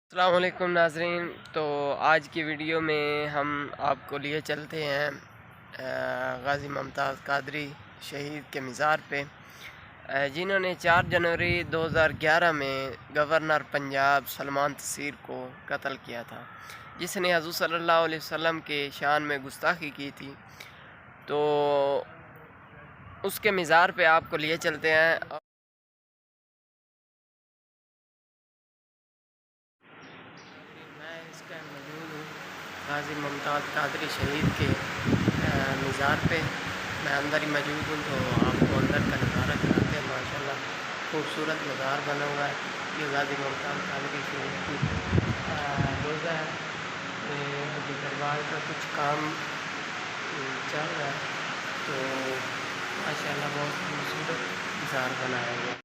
अस्सलाम वालेकुम नाज़रीन। तो आज की वीडियो में हम आपको लिए चलते हैं गाज़ी मुमताज़ कादरी शहीद के मज़ार पे, जिन्होंने 4 जनवरी 2011 में गवर्नर पंजाब सलमान तसीर को कत्ल किया था, जिसने हुज़ूर सल्लल्लाहु अलैहि वसल्लम के शान में गुस्ताखी की थी। तो उसके मज़ार पे आपको लिए चलते हैं। मैं इस टाइम मौजूद हूँ गाज़ी मुमताज़ कादरी शहीद के मज़ार पे। मैं अंदर ही मौजूद हूँ, तो आपको अंदर का नज़ारा दिखाते हैं। माशाल्लाह खूबसूरत मज़ार बना हुआ है। ये गाज़ी मुमताज़ कादरी शहीद की रोज़ा है। अभी दरबार का कुछ काम चल रहा है, तो माशाल्लाह बहुत खूबसूरत मज़ार बनाया गया है।